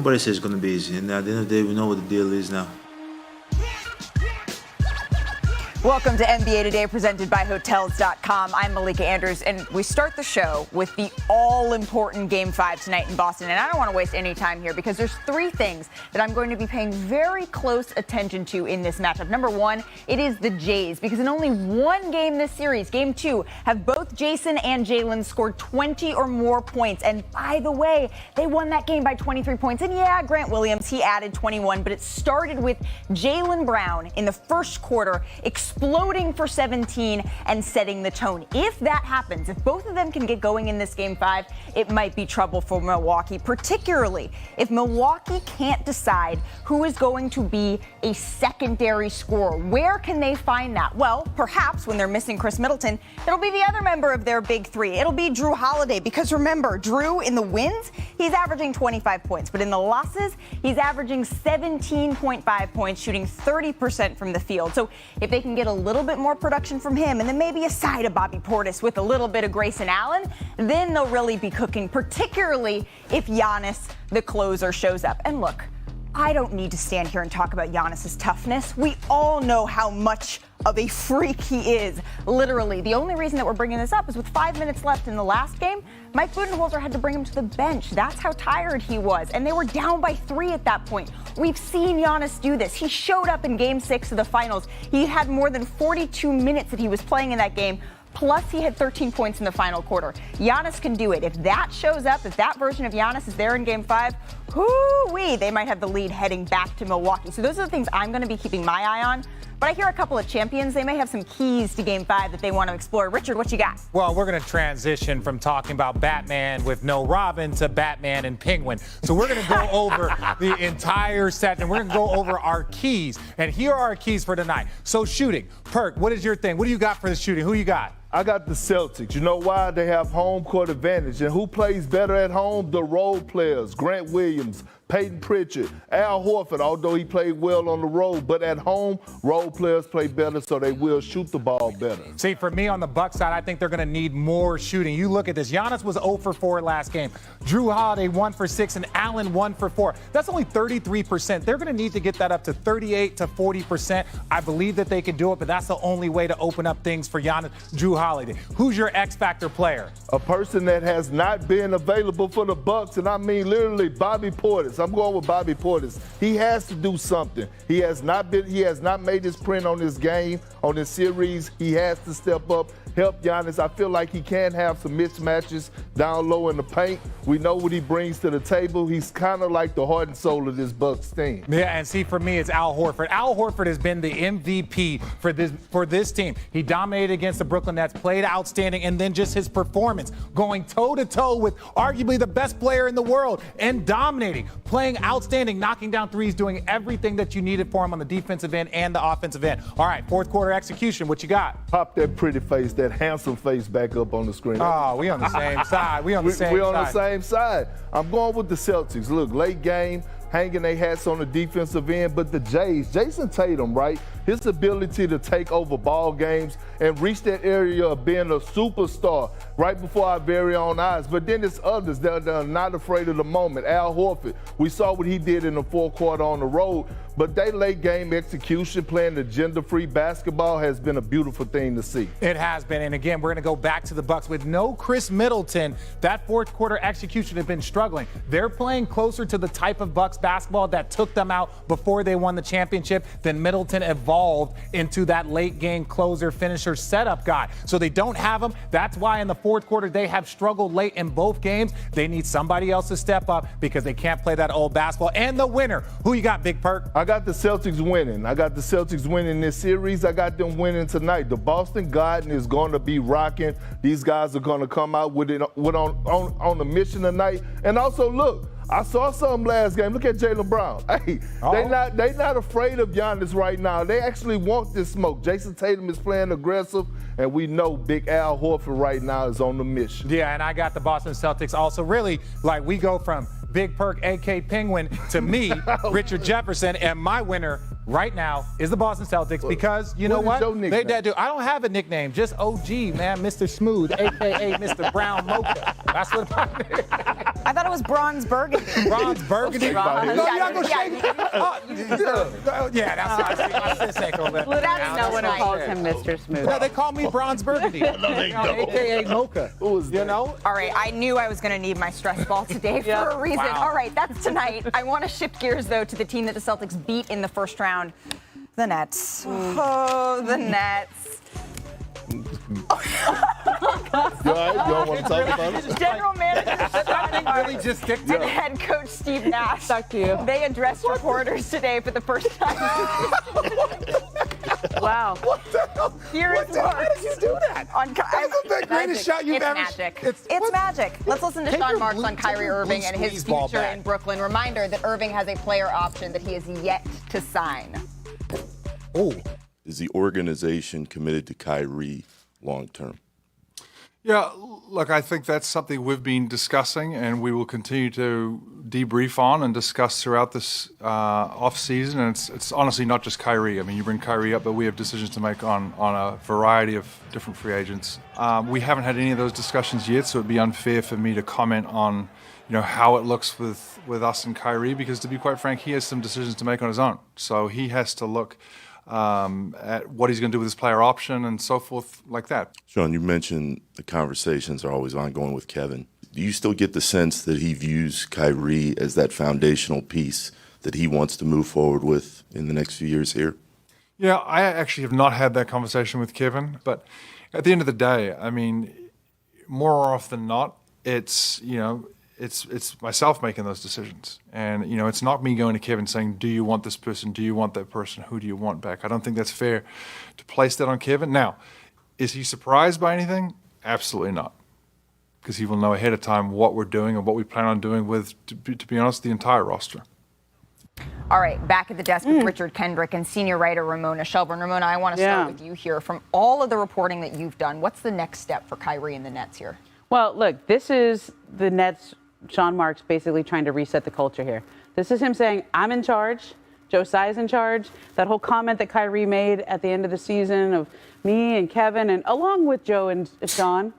Nobody says it's going to be easy. And at the end of the day, we know what the deal is now. Welcome to NBA Today, presented by Hotels.com. I'm Malika Andrews, and we start the show with the all-important Game 5 tonight in Boston. And I don't want to waste any time here because there's three things that I'm going to be paying very close attention to in this matchup. Number one, it is the Jays, because in only one game this series, Game 2, have both Jason and Jalen scored 20 or more points. And by the way, they won that game by 23 points. And yeah, Grant Williams, he added 21, but it started with Jaylen Brown in the first quarter exploding for 17 and setting the tone. If that happens, if both of them can get going in this Game 5, it might be trouble for Milwaukee, particularly if Milwaukee can't decide who is going to be a secondary scorer. Where can they find that? Well, perhaps when they're missing Chris Middleton, it'll be the other member of their big three. It'll be Drew Holiday, because remember, Drew in the wins, he's averaging 25 points, but in the losses, he's averaging 17.5 points, shooting 30% from the field. So if they can get a little bit more production from him, and then maybe a side of Bobby Portis with a little bit of Grayson Allen, then they'll really be cooking, particularly if Giannis, the closer, shows up. And look, I don't need to stand here and talk about Giannis's toughness. We all know how much of a freak he is, literally. The only reason that we're bringing this up is with 5 minutes left in the last game, Mike Budenholzer had to bring him to the bench. That's how tired he was, and they were down by 3 at that point. We've seen Giannis do this. He showed up in Game 6 of the finals. He had more than 42 minutes that he was playing in that game, plus he had 13 points in the final quarter. Giannis can do it. If that shows up, if that version of Giannis is there in Game 5, hoo-wee, they might have the lead heading back to Milwaukee. So those are the things I'm going to be keeping my eye on. But I hear a couple of champions. They may have some keys to Game 5 that they want to explore. Richard, what you got? Well, we're going to transition from talking about Batman with no Robin to Batman and Penguin. So we're going to go over the entire set, and we're going to go over our keys. And here are our keys for tonight. So shooting. Perk, what is your thing? What do you got for the shooting? Who you got? I got the Celtics. You know why? They have home court advantage. And who plays better at home? The role players. Grant Williams, Peyton Pritchard, Al Horford, although he played well on the road. But at home, role players play better, so they will shoot the ball better. See, for me on the Bucks side, I think they're going to need more shooting. You look at this. Giannis was 0 for 4 last game. Drew Holiday 1 for 6, and Allen 1 for 4. That's only 33%. They're going to need to get that up to 38 to 40%. I believe that they can do it, but that's the only way to open up things for Giannis. Drew Holiday. Who's your X-Factor player? A person that has not been available for the Bucks, and I mean literally Bobby Portis. I'm going with Bobby Portis. He has to do something. He has not made his print on this game, on this series. He has to step up, help Giannis. I feel like he can have some mismatches down low in the paint. We know what he brings to the table. He's kind of like the heart and soul of this Bucks team. Yeah, and see, for me, it's Al Horford. Al Horford has been the MVP for this team. He dominated against the Brooklyn Nets, played outstanding, and then just his performance, going toe-to-toe with arguably the best player in the world and dominating, playing outstanding, knocking down threes, doing everything that you needed for him on the defensive end and the offensive end. All right, fourth quarter execution, what you got? Pop that pretty face, that handsome face back up on the screen. Oh, we on the same side. We on the same side. I'm going with the Celtics. Look, late game, hanging their hats on the defensive end, but the Jays, Jason Tatum, right? His ability to take over ball games and reach that area of being a superstar right before our very own eyes. But then there's others that are not afraid of the moment. Al Horford, we saw what he did in the fourth quarter on the road, but they late game execution, playing agenda-free basketball has been a beautiful thing to see. It has been, and again, we're going to go back to the Bucks. With no Chris Middleton, that fourth quarter execution has been struggling. They're playing closer to the type of Bucks basketball that took them out before they won the championship than Middleton evolved into that late game closer, finisher, setup guy. So they don't have him. That's why in the fourth quarter they have struggled late in both games. They need somebody else to step up because they can't play that old basketball. And the winner, who you got, Big Perk? I got the Celtics winning. I got the Celtics winning this series. I got them winning tonight. The Boston Garden is going to be rocking. These guys are going to come out with it on a mission tonight. And also, look, I saw something last game. Look at Jaylen Brown. Hey, they not afraid of Giannis right now. They actually want this smoke. Jason Tatum is playing aggressive, and we know Big Al Horford right now is on the mission. Yeah, and I got the Boston Celtics also. Really, like, we go from Big Perk, A.K. Penguin, to me, Richard Jefferson, and my winner right now is the Boston Celtics because, you know what? I don't have a nickname, just OG, man, Mr. Smooth, A.K.A. Mr. Brown Mocha. That's what I'm I thought it was bronze burgundy. Bronze burgundy. Bronze. No, you're not gonna shake it. Yeah, that's what I sis ain't gonna let me That's down. no one That's calls fair. him Mr. Smooth. No, they call me Bronze Burgundy. AKA Mocha. You know? All right, I knew I was going to need my stress ball today for a reason. Wow. All right, that's tonight. I want to shift gears, though, to the team that the Celtics beat in the first round, the Nets. Oh, the Nets. You all right? You don't want to talk about it? General manager Sean Really just stick to and head coach Steve Nash. Talk to you. They addressed reporters today for the first time. Wow. What the hell? Here is Mark. How did you do that? That's the greatest shot you've It's ever. magic. It's magic. Let's listen to Take Sean your Marks blue- on take Kyrie your Irving blue and his squeeze ball future back. in Brooklyn. Reminder that Irving has a player option that he is yet to sign. Oh. Is the organization committed to Kyrie long term? Yeah, look, I think that's something we've been discussing and we will continue to debrief on and discuss throughout this offseason. And it's honestly not just Kyrie. I mean, you bring Kyrie up, but we have decisions to make on a variety of different free agents. We haven't had any of those discussions yet, so it'd be unfair for me to comment on how it looks with us and Kyrie, because to be quite frank, he has some decisions to make on his own. So he has to look at what he's going to do with his player option and so forth like that. Sean, you mentioned the conversations are always ongoing with Kevin. Do you still get the sense that he views Kyrie as that foundational piece that he wants to move forward with in the next few years here? Yeah, I actually have not had that conversation with Kevin, but at the end of the day, I mean, more often than not, it's myself making those decisions. And, it's not me going to Kevin saying, do you want this person? Do you want that person? Who do you want back? I don't think that's fair to place that on Kevin. Now, is he surprised by anything? Absolutely not. Because he will know ahead of time what we're doing and what we plan on doing with, to be honest, the entire roster. All right, back at the desk with Richard Kendrick and senior writer Ramona Shelburne. Ramona, I want to start with you here. From all of the reporting that you've done, what's the next step for Kyrie and the Nets here? Well, look, this is the Nets, Sean Marks basically trying to reset the culture here. This is him saying, I'm in charge. Josiah's in charge. That whole comment that Kyrie made at the end of the season of me and Kevin, and along with Joe and Sean,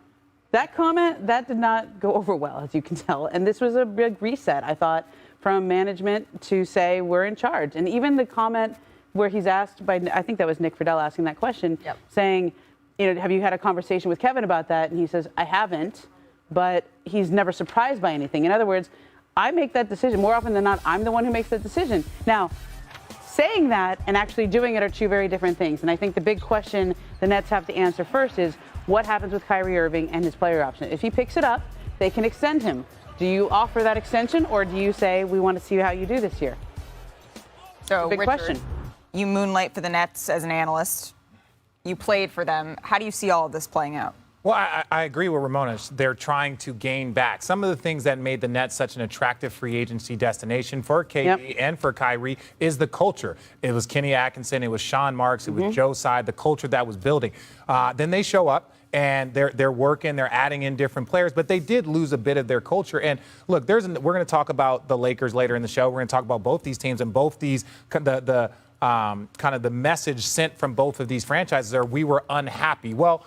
that comment, that did not go over well, as you can tell. And this was a big reset, I thought, from management to say we're in charge. And even the comment where he's asked by, I think that was Nick Friedel asking that question, saying, have you had a conversation with Kevin about that? And he says, I haven't, but he's never surprised by anything. In other words, I make that decision. More often than not, I'm the one who makes that decision. Now, saying that and actually doing it are two very different things. And I think the big question the Nets have to answer first is what happens with Kyrie Irving and his player option? If he picks it up, they can extend him. Do you offer that extension, or do you say, we want to see how you do this year? So, big Richard, question. You moonlight for the Nets as an analyst. You played for them. How do you see all of this playing out? Well, I agree with Ramona. They're trying to gain back. Some of the things that made the Nets such an attractive free agency destination for KD and for Kyrie is the culture. It was Kenny Atkinson, it was Sean Marks, it was Joe Tsai, the culture that was building. Then they show up and they're working, they're adding in different players, but they did lose a bit of their culture. And look, we're going to talk about the Lakers later in the show. We're going to talk about both these teams and both these kind of the message sent from both of these franchises are we were unhappy. Well,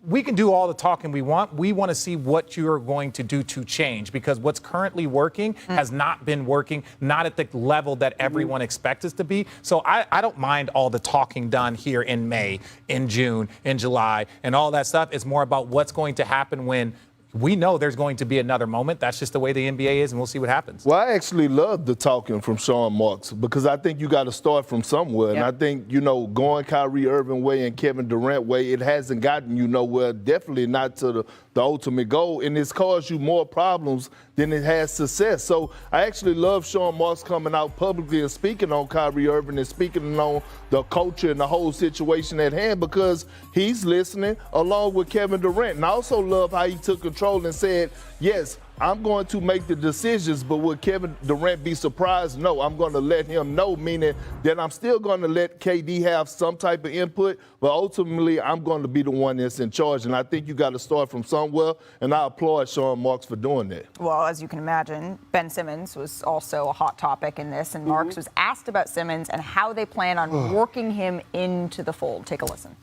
we can do all the talking we want. We want to see what you're going to do to change, because what's currently working has not been working, not at the level that everyone expects us to be. So I don't mind all the talking done here in May, in June, in July, and all that stuff. It's more about what's going to happen when we know there's going to be another moment. That's just the way the NBA is, and we'll see what happens. Well, I actually love the talking from Sean Marks, because I think you got to start from somewhere. And I think, going Kyrie Irving way and Kevin Durant way, it hasn't gotten you nowhere, definitely not to the ultimate goal. And it's caused you more problems than it has success. So I actually love Sean Marks coming out publicly and speaking on Kyrie Irving and speaking on the culture and the whole situation at hand, because he's listening along with Kevin Durant. And I also love how he took control and said, yes, I'm going to make the decisions, but will Kevin Durant be surprised? No, I'm going to let him know, meaning that I'm still going to let KD have some type of input, but ultimately I'm going to be the one that's in charge. And I think you got to start from somewhere, and I applaud Sean Marks for doing that. Well, as you can imagine, Ben Simmons was also a hot topic in this, and Marks was asked about Simmons and how they plan on working him into the fold. Take a listen.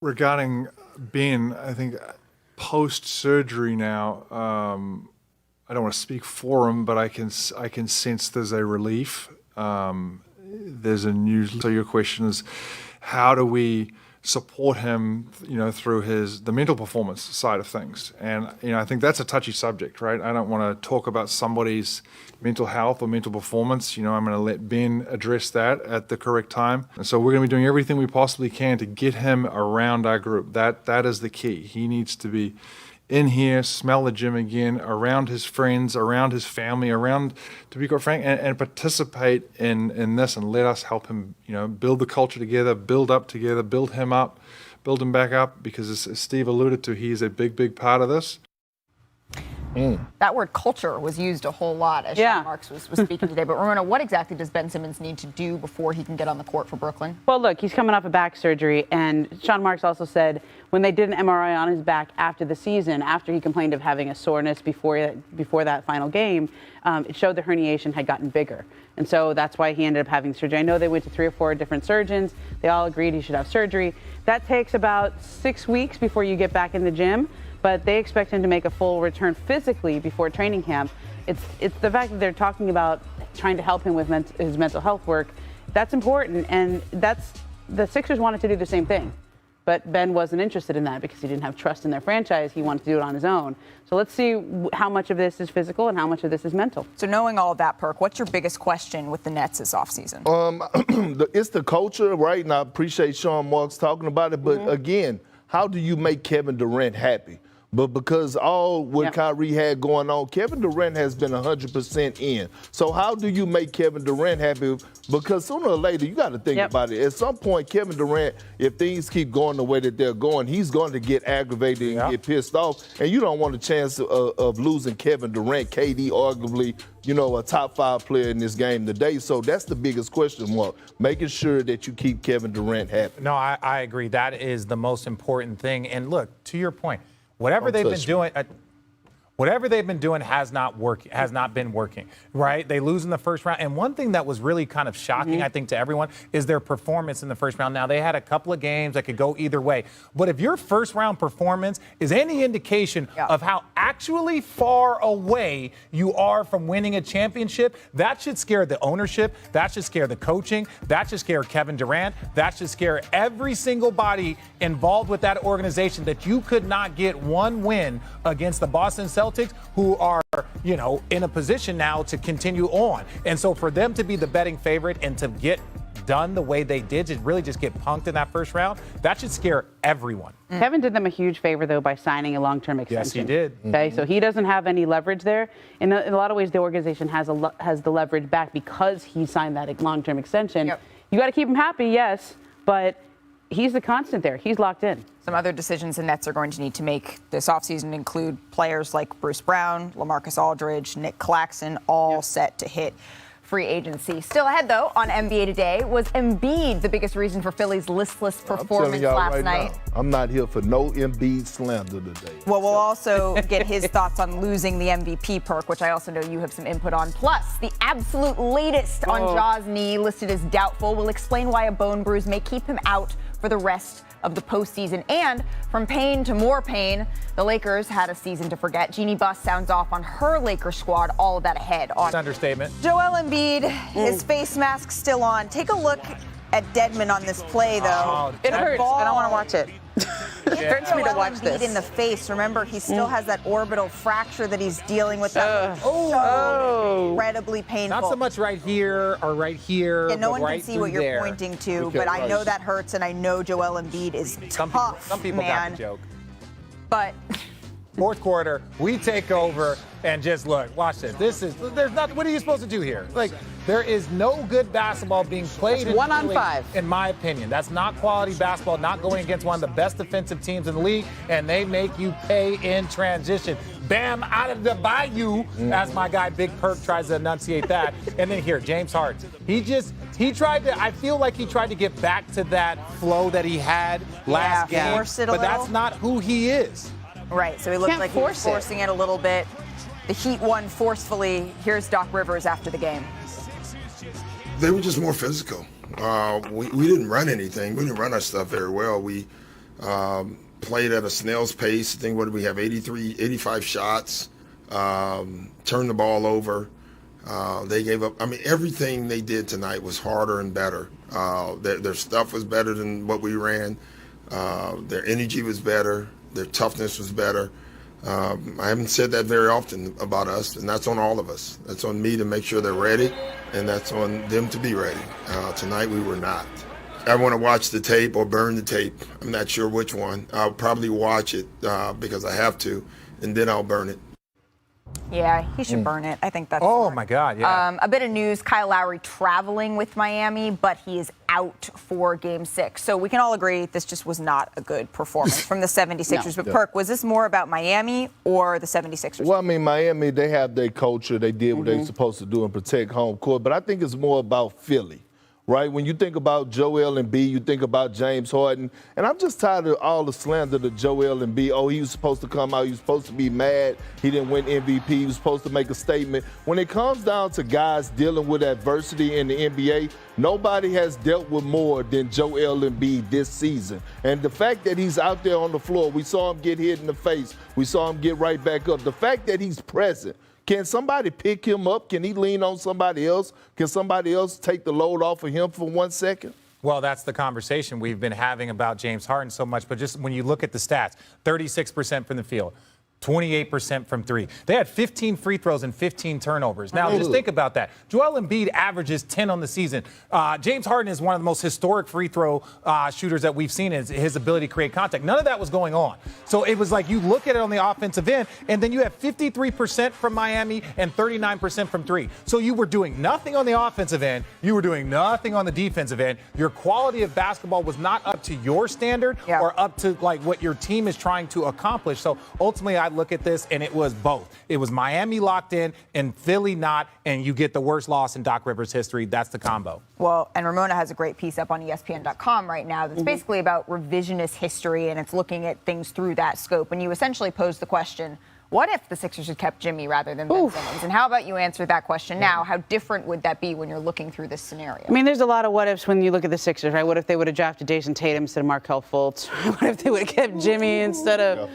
Regarding Ben, I think post-surgery now, I don't want to speak for him, but I can sense there's a relief. There's a new. So your question is, how do we support him, through the mental performance side of things? And I think that's a touchy subject, right? I don't want to talk about somebody's mental health or mental performance. I'm going to let Ben address that at the correct time. And so we're going to be doing everything we possibly can to get him around our group. That is the key. He needs to be in here, smell the gym again, around his friends, around his family, around, to be quite frank, and participate in this, and let us help him, build the culture together, build up together, build him up, build him back up, because as Steve alluded to, he is a big, big part of this. That word culture was used a whole lot as Sean Marks was speaking today. But Ramona, what exactly does Ben Simmons need to do before he can get on the court for Brooklyn? Well, look, he's coming off a back surgery, and Sean Marks also said when they did an MRI on his back after the season, after he complained of having a soreness before that final game, it showed the herniation had gotten bigger. And so that's why he ended up having surgery. I know they went to 3 or 4 different surgeons. They all agreed he should have surgery. That takes about 6 weeks before you get back in the gym. But they expect him to make a full return physically before training camp. It's the fact that they're talking about trying to help him with his mental health work. That's important, and the Sixers wanted to do the same thing. But Ben wasn't interested in that because he didn't have trust in their franchise. He wanted to do it on his own. So let's see how much of this is physical and how much of this is mental. So knowing all of that, Perk, what's your biggest question with the Nets this offseason? It's the culture, right? And I appreciate Sean Marks talking about it. But again, how do you make Kevin Durant happy? But because all what Kyrie had going on, Kevin Durant has been 100% in. So how do you make Kevin Durant happy? Because sooner or later, you got to think about it. At some point, Kevin Durant, if things keep going the way that they're going, he's going to get aggravated and get pissed off. And you don't want a chance of losing Kevin Durant, KD, arguably, a top 5 player in this game today. So that's the biggest question mark, making sure that you keep Kevin Durant happy. No, I agree. That is the most important thing. And look, to your point, whatever they've been doing has not been working, right? They lose in the first round. And one thing that was really kind of shocking, I think, to everyone is their performance in the first round. Now, they had a couple of games that could go either way. But if your first round performance is any indication of how actually far away you are from winning a championship, that should scare the ownership. That should scare the coaching. That should scare Kevin Durant. That should scare every single body involved with that organization, that you could not get one win against the Boston Celtics, who are, in a position now to continue on. And so for them to be the betting favorite and to get done the way they did, to really just get punked in that first round, that should scare everyone. Kevin did them a huge favor, though, by signing a long-term extension. Yes, he did. Okay, so he doesn't have any leverage there. In a lot of ways, the organization has the leverage back because he signed that long-term extension. You got to keep him happy, yes, but he's the constant there. He's locked in. Some other decisions the Nets are going to need to make this offseason include players like Bruce Brown, LaMarcus Aldridge, Nick Claxton, all set to hit free agency. Still ahead, though, on NBA Today, was Embiid the biggest reason for Philly's listless performance last night? Now, I'm not here for no Embiid slander today. Well, we'll also get his thoughts on losing the MVP perk, which I also know you have some input on. Plus, the absolute latest on Ja's knee, listed as doubtful, will explain why a bone bruise may keep him out for the rest of the postseason. And from pain to more pain, the Lakers had a season to forget. Jeannie Buss sounds off on her Lakers squad. All of that ahead on Understatement. Joel Embiid, his face mask still on. Take a look at Dedmon on this play, though. It hurts. I don't want to watch it. It hurts me to watch Embiid this. in the face. Remember, he still has that orbital fracture that he's dealing with. That's incredibly painful. Not so much right here or right here. Yeah, no one right can see what you're there. pointing to, but I know that hurts, and I know Joel Embiid is tough, Some people man. got the joke. But Fourth quarter, we take over and just look. Watch this. There's not. What are you supposed to do here? Like, there is no good basketball being played. That's 1 on 5, in my opinion. That's not quality basketball. Not going against one of the best defensive teams in the league, and they make you pay in transition. Bam, out of the bayou, as my guy Big Perk tries to enunciate that. And then here, James Harden. I feel like he tried to get back to that flow that he had last game. Force it a but little. That's not who he is. Right, so he looked Can't like he was force it. forcing it a little bit. The Heat won forcefully. Here's Doc Rivers after the game. They were just more physical. We didn't run anything. We didn't run our stuff very well. We played at a snail's pace. I think, what did we have, 85 shots. turned the ball over. They gave up. I mean, everything they did tonight was harder and better. Their stuff was better than what we ran. Their energy was better. Their toughness was better. I haven't said that very often about us, and that's on all of us. That's on me to make sure they're ready, and that's on them to be ready. Tonight we were not. I want to watch the tape or burn the tape. I'm not sure which one. I'll probably watch it because I have to, and then I'll burn it. Yeah, he should burn it. I think that's smart. My God, yeah. A bit of news, Kyle Lowry traveling with Miami, but he is out for Game 6. So we can all agree this just was not a good performance from the 76ers. No. But, Perk, was this more about Miami or the 76ers? Well, I mean, Miami, they have their culture. They did what they're supposed to do and protect home court. But I think it's more about Philly, right? When you think about Joel Embiid, you think about James Harden. And I'm just tired of all the slander to Joel Embiid. Oh, he was supposed to come out. He was supposed to be mad. He didn't win MVP. He was supposed to make a statement. When it comes down to guys dealing with adversity in the NBA, nobody has dealt with more than Joel Embiid this season. And the fact that he's out there on the floor, we saw him get hit in the face. We saw him get right back up. The fact that he's present, can somebody pick him up? Can he lean on somebody else? Can somebody else take the load off of him for 1 second? Well, that's the conversation we've been having about James Harden so much. But just when you look at the stats, 36% from the field, 28% from three. They had 15 free throws and 15 turnovers. Now, just think about that. Joel Embiid averages 10 on the season. James Harden is one of the most historic free throw shooters that we've seen, his ability to create contact. None of that was going on. So it was like you look at it on the offensive end, and then you have 53% from Miami and 39% from three. So you were doing nothing on the offensive end. You were doing nothing on the defensive end. Your quality of basketball was not up to your standard or up to like what your team is trying to accomplish. So ultimately, I look at this, and it was both. It was Miami locked in and Philly not, and you get the worst loss in Doc Rivers history. That's the combo. Well, and Ramona has a great piece up on ESPN.com right now that's basically about revisionist history, and it's looking at things through that scope. And you essentially pose the question, what if the Sixers had kept Jimmy rather than Ben Simmons? And how about you answer that question now? How different would that be when you're looking through this scenario? I mean, there's a lot of what ifs when you look at the Sixers, right? What if they would have drafted Jason Tatum instead of Markelle Fultz? What if they would have kept Jimmy instead of...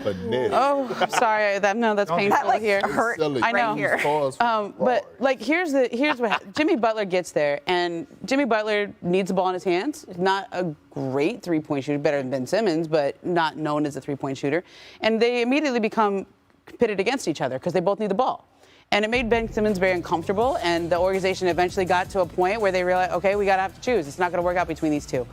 Oh, sorry. That's painful that, here. Hurt I know. Right but like, here's what happens. Jimmy Butler gets there, and Jimmy Butler needs the ball in his hands. Not a great three-point shooter, better than Ben Simmons, but not known as a three-point shooter. And they immediately become pitted against each other because they both need the ball. And it made Ben Simmons very uncomfortable, and the organization eventually got to a point where they realized, okay, we got to have to choose. It's not going to work out between these two.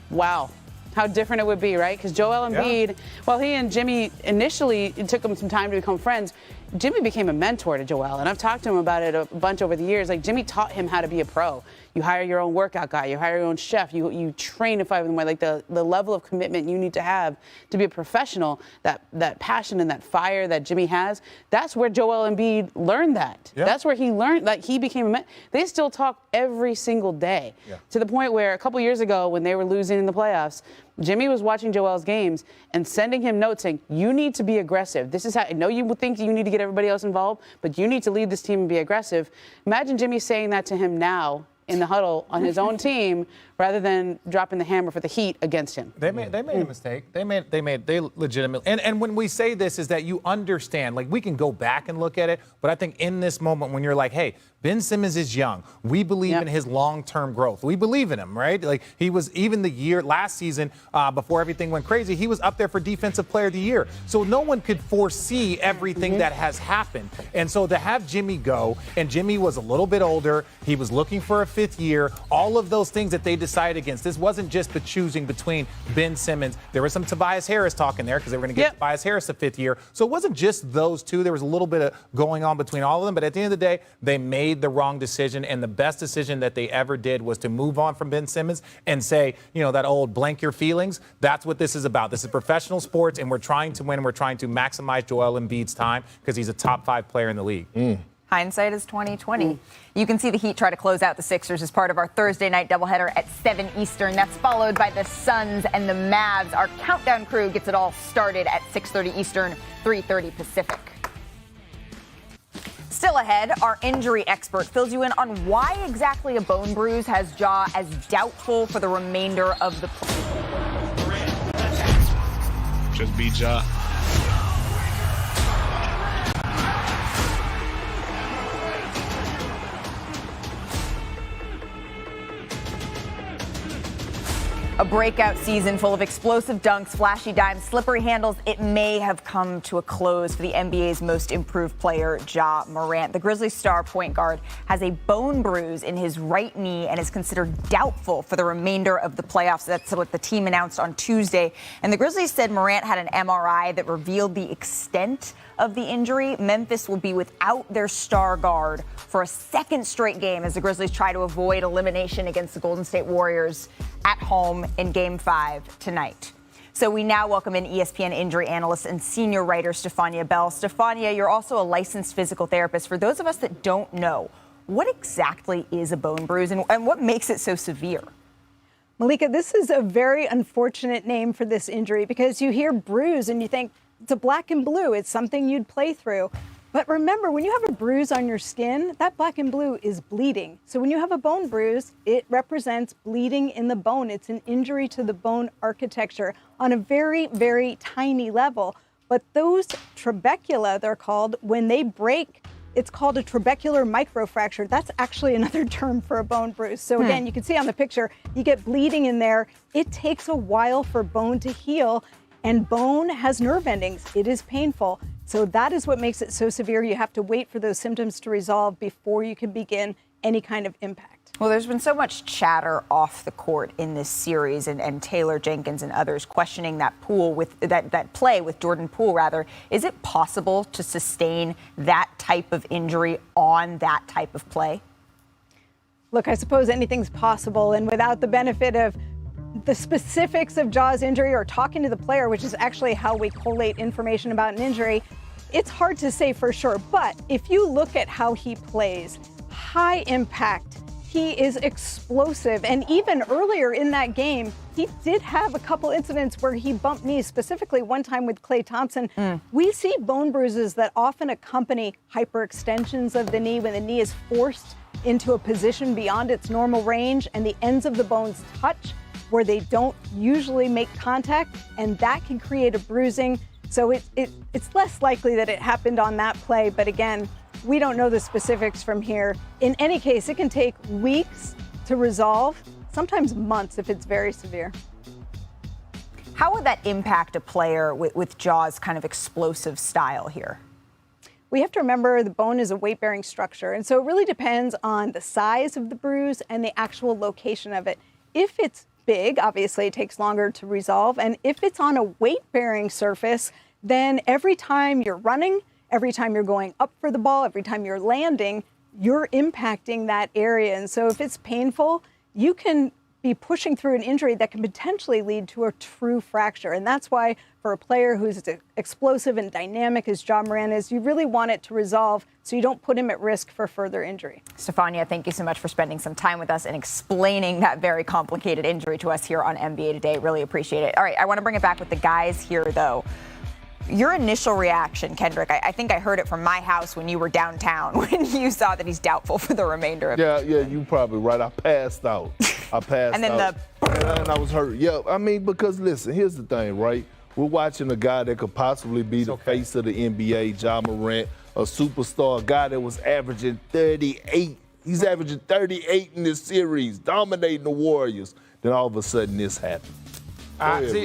Wow. How different it would be, right? Because Joel Embiid, while he and Jimmy initially, it took them some time to become friends, Jimmy became a mentor to Joel, and I've talked to him about it a bunch over the years. Like, Jimmy taught him how to be a pro. You hire your own workout guy. You hire your own chef. You train to fight with him. Like, the level of commitment you need to have to be a professional, that passion and that fire that Jimmy has, that's where Joel Embiid learned that. Yeah. That's where he learned, like, he became a mentor. They still talk every single day, to the point where a couple years ago when they were losing in the playoffs, Jimmy was watching Joel's games and sending him notes saying, you need to be aggressive. This is how, I know you would think you need to get everybody else involved, but you need to lead this team and be aggressive. Imagine Jimmy saying that to him now in the huddle on his own team rather than dropping the hammer for the Heat against him. They made a mistake. They legitimately. And when we say this is that you understand, like, we can go back and look at it, but I think in this moment when you're like, hey, Ben Simmons is young. We believe in his long-term growth. We believe in him, right? Like, he was, even the year last season, before everything went crazy, he was up there for Defensive Player of the Year. So no one could foresee everything that has happened. And so to have Jimmy go, and Jimmy was a little bit older, he was looking for a fifth year, all of those things that they decided against. This wasn't just the choosing between Ben Simmons. There was some Tobias Harris talk in there because they were going to get Tobias Harris a fifth year. So it wasn't just those two. There was a little bit of going on between all of them. But at the end of the day, they made the wrong decision, and the best decision that they ever did was to move on from Ben Simmons and say, you know, that old blank your feelings. That's what this is about. This is professional sports, and we're trying to win. We're trying to maximize Joel Embiid's time because he's a top 5 player in the league. Hindsight is 20/20. You can see the Heat try to close out the Sixers as part of our Thursday night doubleheader at 7 Eastern. That's followed by the Suns and the Mavs. Our countdown crew gets it all started at 6:30 Eastern, 3:30 Pacific. Still ahead, our injury expert fills you in on why exactly a bone bruise has Ja as doubtful for the remainder of the play. Just beat Ja. breakout season full of explosive dunks, flashy dimes, slippery handles, it may have come to a close for the NBA's most improved player, Ja Morant. The Grizzlies star point guard has a bone bruise in his right knee and is considered doubtful for the remainder of the playoffs. That's what the team announced on Tuesday. And the Grizzlies said Morant had an MRI that revealed the extent of the injury. Memphis will be without their star guard for a second straight game as the Grizzlies try to avoid elimination against the Golden State Warriors at home in Game 5 tonight. So we now welcome in ESPN injury analyst and senior writer Stefania Bell. Stefania, you're also a licensed physical therapist. For those of us that don't know, what exactly is a bone bruise and what makes it so severe? Malika, this is a very unfortunate name for this injury because you hear bruise and you think it's a black and blue. It's something you'd play through. But remember, when you have a bruise on your skin, that black and blue is bleeding. So when you have a bone bruise, it represents bleeding in the bone. It's an injury to the bone architecture on a very, very tiny level. But those trabecula, they're called, when they break, it's called a trabecular microfracture. That's actually another term for a bone bruise. So again, you can see on the picture, you get bleeding in there. It takes a while for bone to heal, and bone has nerve endings. It is painful. So that is what makes it so severe. You have to wait for those symptoms to resolve before you can begin any kind of impact. Well, there's been so much chatter off the court in this series, and Taylor Jenkins and others questioning that play with Jordan Poole, rather. Is it possible to sustain that type of injury on that type of play? Look, I suppose anything's possible, and without the benefit of the specifics of Ja's injury or talking to the player, which is actually how we collate information about an injury, it's hard to say for sure. But if you look at how he plays, high impact, he is explosive. And even earlier in that game, he did have a couple incidents where he bumped knees, specifically one time with Klay Thompson. We see bone bruises that often accompany hyperextensions of the knee when the knee is forced into a position beyond its normal range and the ends of the bones touch where they don't usually make contact, and that can create a bruising. So it's less likely that it happened on that play, but again, we don't know the specifics from here. In any case, it can take weeks to resolve, sometimes months if it's very severe. How would that impact a player with Ja's kind of explosive style here? We have to remember the bone is a weight-bearing structure, and so it really depends on the size of the bruise and the actual location of it. If it's big, obviously it takes longer to resolve. And if it's on a weight-bearing surface, then every time you're running, every time you're going up for the ball, every time you're landing, you're impacting that area. And so if it's painful, you can be pushing through an injury that can potentially lead to a true fracture. And that's why for a player who's as explosive and dynamic as Ja Morant is, you really want it to resolve so you don't put him at risk for further injury. Stefania, thank you so much for spending some time with us and explaining that very complicated injury to us here on NBA Today. Really appreciate it. All right, I want to bring it back with the guys here, though. Your initial reaction, Kendrick, I think I heard it from my house when you were downtown when you saw that he's doubtful for the remainder of the Yeah, you probably right. I passed out. And then out. And I was hurt. Yeah, I mean, because listen, here's the thing, right? We're watching a guy that could possibly be the face of the NBA, Ja Morant, a superstar, a guy that was averaging 38. He's averaging 38 in this series, dominating the Warriors. Then all of a sudden this happened.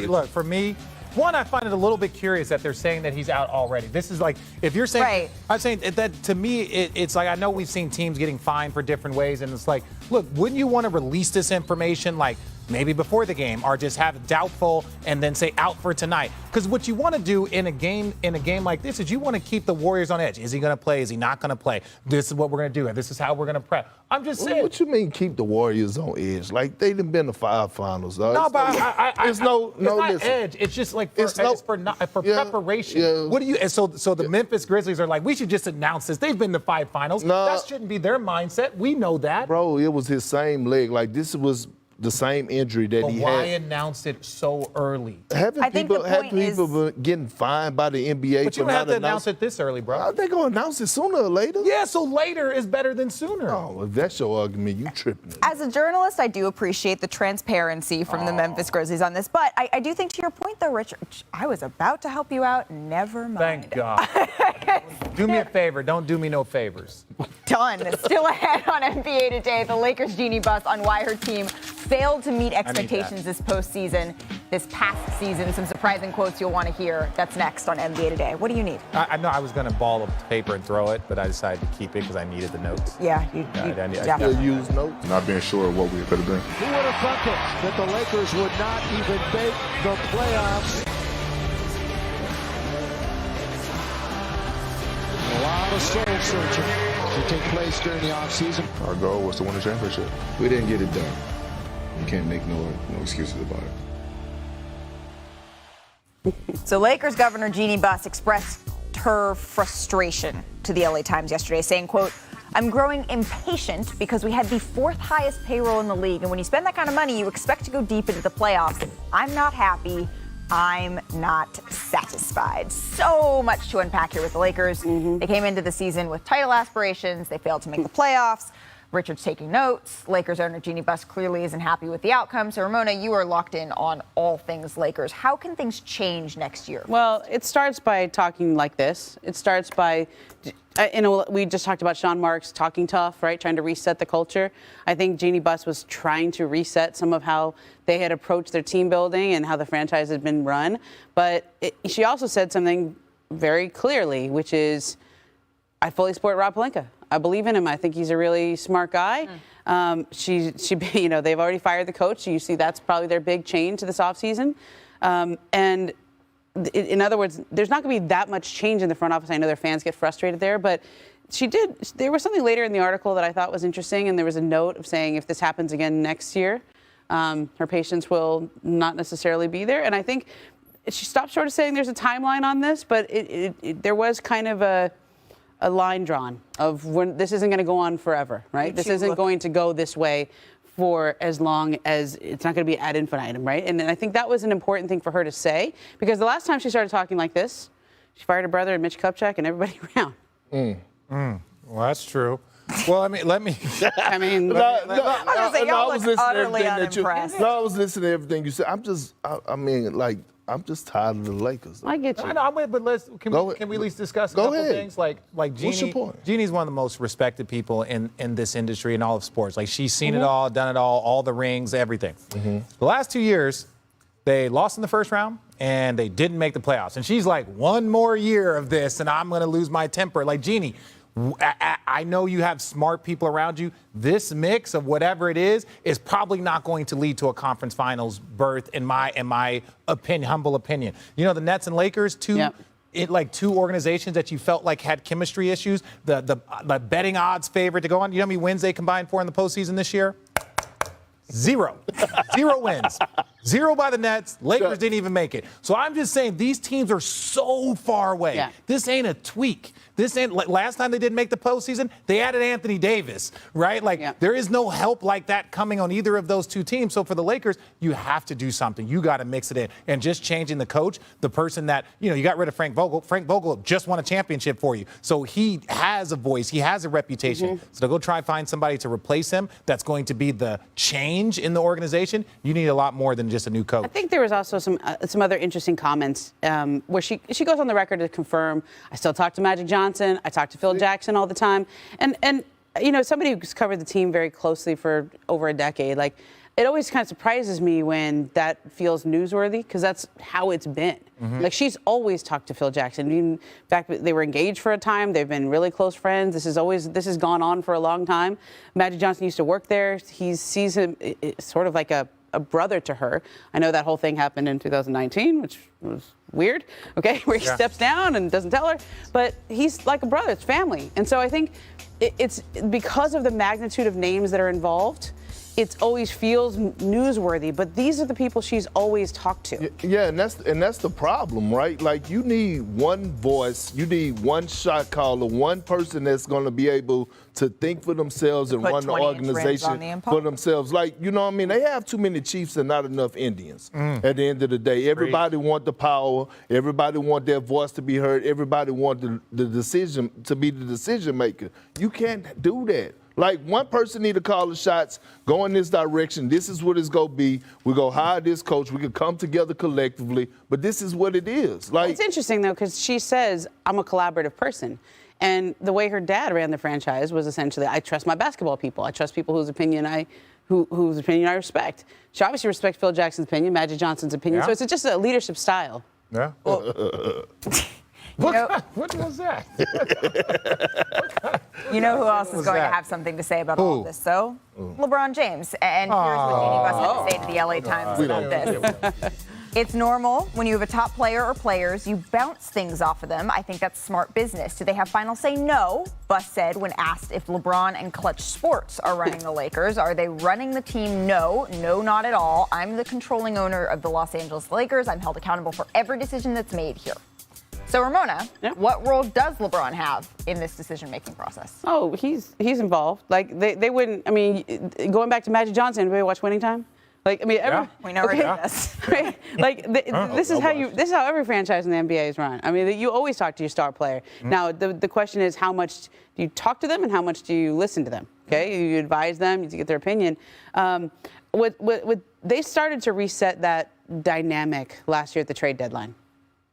Look, for me, one, I find it a little bit curious that they're saying that he's out already. This is like, if you're saying, right. I'm saying that to me, it's like, I know we've seen teams getting fined for different ways, and it's like, look, wouldn't you want to release this information like maybe before the game, or just have it doubtful and then say out for tonight? Because what you want to do in a game like this is you want to keep the Warriors on edge. Is he going to play? Is he not going to play? This is what we're going to do, and this is how we're going to prep. I'm just saying. What you mean keep the Warriors on edge? Like they done been to 5 finals. No, but it's no not listen. edge. It's just like for preparation. Yeah. What do you? And so the Memphis Grizzlies are like, we should just announce this. They've been to 5 finals. No. That shouldn't be their mindset. We know that. Bro, it was his same leg. Like this was the same injury that But he why had. announce it so early? I think the point is, been getting fined by the NBA But you for don't have not to announce it this early, bro. They gonna announce it sooner or later. Yeah, so later is better than sooner. Oh, if that's your argument, you tripping. as a journalist, I do appreciate the transparency from the Memphis Grizzlies on this. But I do think, to your point, though, Richard, I was about to help you out. Never mind. Thank God. Do me a favor. Don't do me no favors. Done. Still ahead on NBA Today, the Lakers genie bus on why her team failed to meet expectations this postseason, this past season. Some surprising quotes you'll want to hear. That's next on NBA Today. What do you need? I know I was going to ball up paper and throw it, but I decided to keep it because I needed the notes. Yeah, Still use notes. Not being sure of what we could have been. Who would have thought that the Lakers would not even make the playoffs? A lot of soul searching to take place during the offseason. Our goal was to win the championship. We didn't get it done. You can't make no excuses about it. So Lakers Governor Jeannie Buss expressed her frustration to the LA Times yesterday, saying, quote, "I'm growing impatient because we had the 4th highest payroll in the league. And when you spend that kind of money, you expect to go deep into the playoffs. I'm not happy. I'm not satisfied." So much to unpack here with the Lakers. They came into the season with title aspirations. They failed to make the playoffs. Richard's taking notes. Lakers owner Jeannie Buss clearly isn't happy with the outcome. So, Ramona, you are locked in on all things Lakers. How can things change next year? Well, it starts by talking like this. It starts by, we just talked about Sean Marks talking tough, right? Trying to reset the culture. I think Jeannie Buss was trying to reset some of how they had approached their team building and how the franchise had been run. But she also said something very clearly, which is, I fully support Rob Pelinka. I believe in him. I think he's a really smart guy. They've already fired the coach. So you see that's probably their big change to this offseason. And in other words, there's not going to be that much change in the front office. I know their fans get frustrated there, but there was something later in the article that I thought was interesting, and there was a note of saying if this happens again next year, her patience will not necessarily be there. And I think she stopped short of saying there's a timeline on this, but there was kind of a line drawn of when this isn't going to go on forever, right? This isn't going to go this way for as long as it's not going to be ad infinitum, right? And I think that was an important thing for her to say, because the last time she started talking like this, she fired her brother and Mitch Kupchak and everybody around. Well, that's true. Well, I mean, I was listening to everything you said. I'm just tired of the Lakers. I get you. I know, I'm with, but can we at least discuss a couple things? Like Jeannie, what's your point? Jeannie's one of the most respected people in this industry and all of sports. Like, she's seen it all, done it all the rings, everything. The last 2 years, they lost in the first round and they didn't make the playoffs. And she's like, one more year of this and I'm going to lose my temper. Like, Jeannie, I know you have smart people around you. This mix of whatever it is probably not going to lead to a conference finals berth, in my opinion, humble opinion. You know, the Nets and Lakers, two organizations that you felt like had chemistry issues. The betting odds favored to go on. You know how many wins they combined for in the postseason this year? 0. 0 wins. 0 by the Nets. Lakers didn't even make it. So I'm just saying these teams are so far away. Yeah. This ain't a tweak. This ain't last time they didn't make the postseason, they added Anthony Davis, right? There is no help like that coming on either of those two teams. So for the Lakers, you have to do something. You got to mix it in. And just changing the coach, the person that, you got rid of Frank Vogel. Frank Vogel just won a championship for you. So he has a voice. He has a reputation. So to go try and find somebody to replace him that's going to be the change in the organization, you need a lot more than just a new coach. I think there was also some other interesting comments where she goes on the record to confirm, I still talk to Magic Johnson. I talk to Phil Jackson all the time. And somebody who's covered the team very closely for over a decade, it always kind of surprises me when that feels newsworthy, because that's how it's been. She's always talked to Phil Jackson. In fact, they were engaged for a time. They've been really close friends. This has gone on for a long time. Magic Johnson used to work there. He sees him sort of like a brother to her. I know that whole thing happened in 2019, which was weird, okay, where he steps down and doesn't tell her. But he's like a brother. It's family. And so I think it's because of the magnitude of names that are involved, it always feels newsworthy, but these are the people she's always talked to. Yeah, and that's the problem, right? You need one voice, you need one shot caller, one person that's going to be able to think for themselves and run the organization for themselves. You know what I mean? They have too many Chiefs and not enough Indians. At the end of the day, everybody want the power, everybody want their voice to be heard, everybody want the decision to be the decision maker. You can't do that. One person need to call the shots, go in this direction. This is what it's going to be. We're going to hire this coach. We can come together collectively. But this is what it is. It's interesting, though, because she says, I'm a collaborative person. And the way her dad ran the franchise was essentially, I trust my basketball people. I trust people whose opinion I whose opinion I respect. She obviously respects Phil Jackson's opinion, Magic Johnson's opinion. Yeah. So it's just a leadership style. Yeah. What was that? You know who else is was going that? to have something to say about all of this, though? LeBron James. And here's what Jeannie Buss had to say to the LA Times about this. It's normal when you have a top player or players, you bounce things off of them. I think that's smart business. Do they have final say? No, Buss said when asked if LeBron and Clutch Sports are running the Lakers. Are they running the team? No, not at all. I'm the controlling owner of the Los Angeles Lakers. I'm held accountable for every decision that's made here. So, Ramona, what role does LeBron have in this decision-making process? Oh, he's involved. Like, they wouldn't, I mean, going back to Magic Johnson, anybody watch Winning Time? Like, I mean, we know this. Right? Like, this is how every franchise in the NBA is run. I mean, you always talk to your star player. Now, the question is, how much do you talk to them and how much do you listen to them? Okay, you advise them, you get their opinion. They started to reset that dynamic last year at the trade deadline.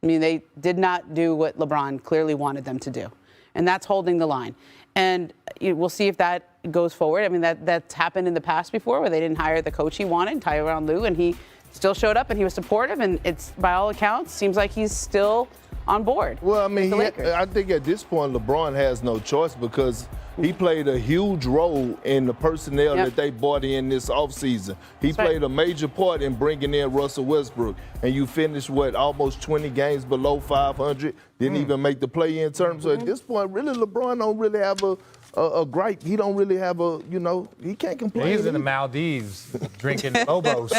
I mean, they did not do what LeBron clearly wanted them to do, and that's holding the line. And we'll see if that goes forward. I mean, that's happened in the past before where they didn't hire the coach he wanted, Tyronn Lue, and he still showed up and he was supportive. And it's, by all accounts, seems like he's still on board. Well, I mean, I think at this point LeBron has no choice because he played a huge role in the personnel that they brought in this offseason. He played a major part in bringing in Russell Westbrook. And you finished, almost 20 games below 500, didn't even make the play-in terms. So at this point, really, LeBron don't really have a gripe. He don't really have he can't complain. He's in the Maldives drinking Lobos.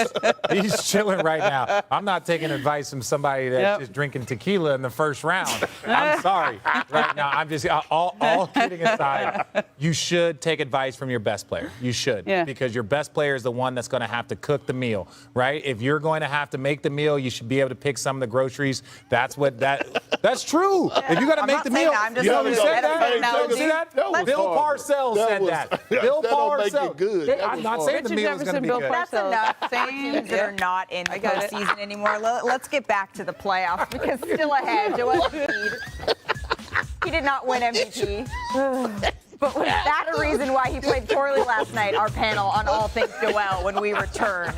He's chilling right now. I'm not taking advice from somebody that's just drinking tequila in the first round. I'm sorry. Right now, I'm just, all kidding aside, you should take advice from your best player. You should. Yeah. Because your best player is the one that's going to have to cook the meal, right? If you're going to have to make the meal, you should be able to pick some of the groceries. That's true. If you got to make the meal, you know who said that? See that? Bill Parcells said that. Bill Parcells. I'm not saying the meal is going to be good. That's enough for teams that are not in the postseason anymore. Let's get back to the playoffs because still ahead, Joel Embiid. He did not win MVP. But was that a reason why he played poorly last night? Our panel on all things Joel when we return.